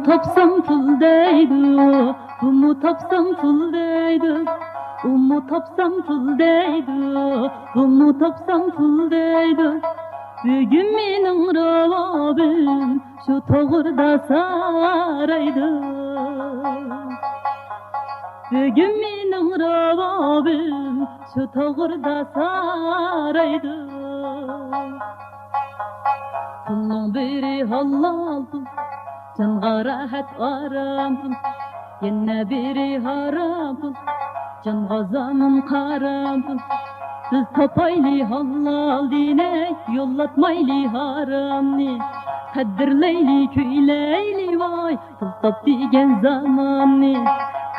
topsam pul deydi, bunu topsam pul deydi. Bunu topsam pul deydi, bunu topsam pul deydi. Bugün mening ravabim şu to'g'rida saraydi. Bugün mening ravabim şu to'g'rida saraydi. Pulning biri halol pul, canga rahat aram pul. Yana biri haram pul, canga zamin qaram pul. Biz topayli halal diney, yollatmayli haramni. Qaddirlayli kuylayli vay, pul top degan zamanni.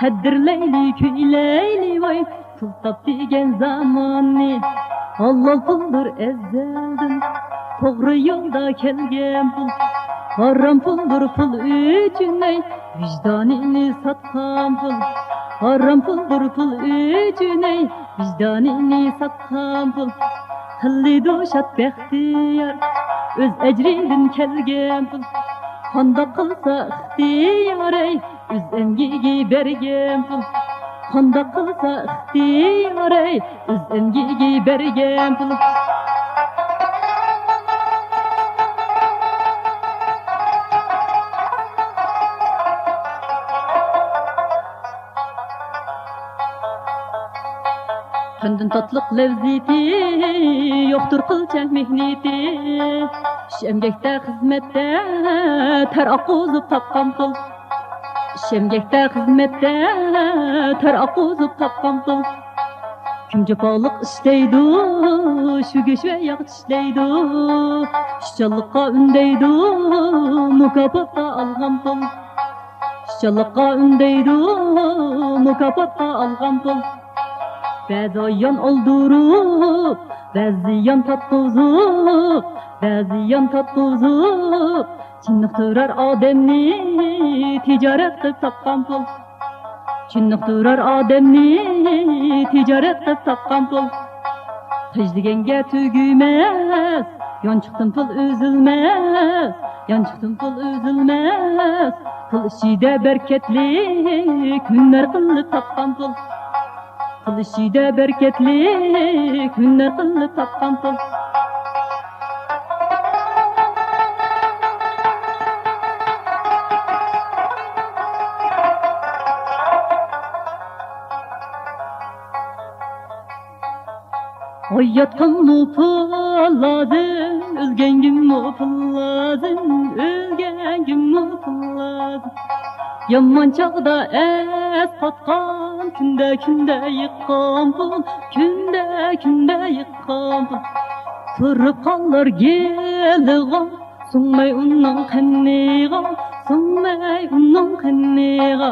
Qaddirlayli kuylayli vay, pul top degan zamanni. Halal puldur ezzeldim, to'g'ri yo'lda kelgan pul. Haram puldur pul uchun ey, vijdonini sotgan pul. Haram puldur pul uchun ey, vijdonini sotgan pul. Qildi shat baxtiyor, o'z ajridan kelgan pul. Qandoq qilsa ixtiyor ey, o'z emgigi bergan pul. Qandoq qilsa ixtiyor ey, o'z emgigi bergan pul. Qandın tatlıq levziti, yoxdur qılçaq mehneti. Şemgekdə xizmətdə ter aquzub tapqan pul. Şemgekdə xizmətdə ter aquzub tapqan pul. Kim jafoliq isteydi, shu go'sh va yog' tishlaydi. Ishchanlikqa undaydi, mukofotga olgan pul. Ishchanlikqa undaydi, mukofotga olgan pul. Bazı yan oldurup, bazı yan tatlızup, bazı yan tatlızup. Çınıqtırar ademni, ticaret qilib tapqan pul. Çınıqtırar ademni, ticaret qilib tapqan pul. Qish deganga tuguymas, yonchiqdan pul uzilmas, yonchiqdan pul uzilmas. Pul ishida berkatli, kunlar qilib tapqan pul. Pul ishida berkatli, kunlar qilib tapqan pul. Oyatqanmu pul lazım, o'lgangimmu pul lazım, o'lgangimmu pul lazım. Yomon chog'da es qotqan, kunda yiqqan pul, kunda yiqqan pul. Turib qolur gelg'on, so'ngmay unning qanniga, so'ngmay unning qanniga.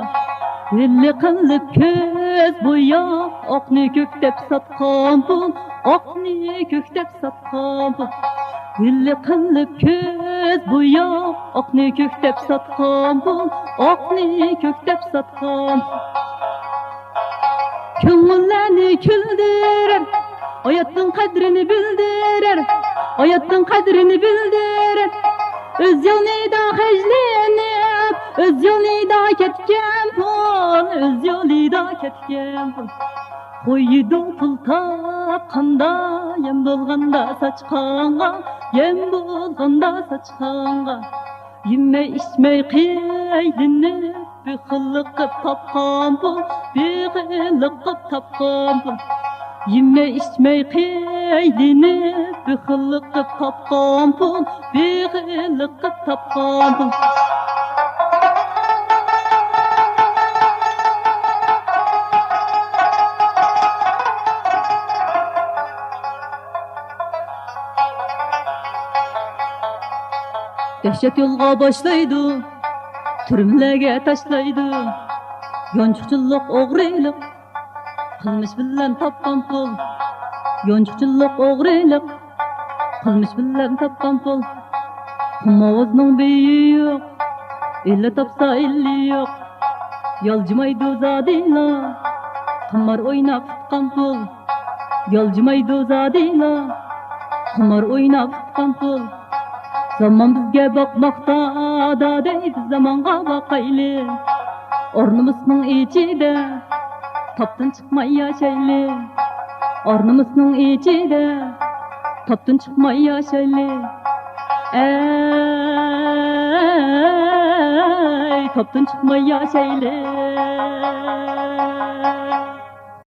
Elli qilib ko'z bo'yoq, oqni ko'kteb sotqan pul, oqni ko'kteb sotqan pul. Elli qilib ko'z bo'yoq, oqni ko'kteb sotqan pul, oqni ko'kteb sotqan. Ko'ngillarni kuldirar, hayotning qadrini bildirar, hayotning qadrini bildirar. O'z yo'lida hajlanib, o'z yo'lida ketgan pul, o'z yo'lida ketgan pul. Qo'ydi pul topqanda, yem bo'lganda sochqonga, yem bo'lganda sochqonga. Yemay ichmay qiynalib, bexillik qilib topgan pul, bexillik qilib topgan pul. Yemay ichmay qiynalib, bexillik qilib topgan pul, bexillik qilib topgan pul. Dehşet yolga başlaydı, türmülerge taşlaydı. Yonçukçuluk, oğrilik, qilmish bilan topgan pul. Yonçukçuluk, oğrilik, qilmish bilan topgan pul. Qumovuzning beyi yo'q, elli topsa elli yo'q. Yoljimaydi zodila, qimor o'ynab tutgan pul. Yoljimaydi zodila, qimor o'ynab tutgan pul. Zaman bizga bakmakta, Dünyada deydi zamanga bakaylı, ornumuzun içinde toptan çıkmay yaşaylı. Ornumuzun içinde toptan çıkmay yaşaylı. Ey toptan çıkmay yaşaylı.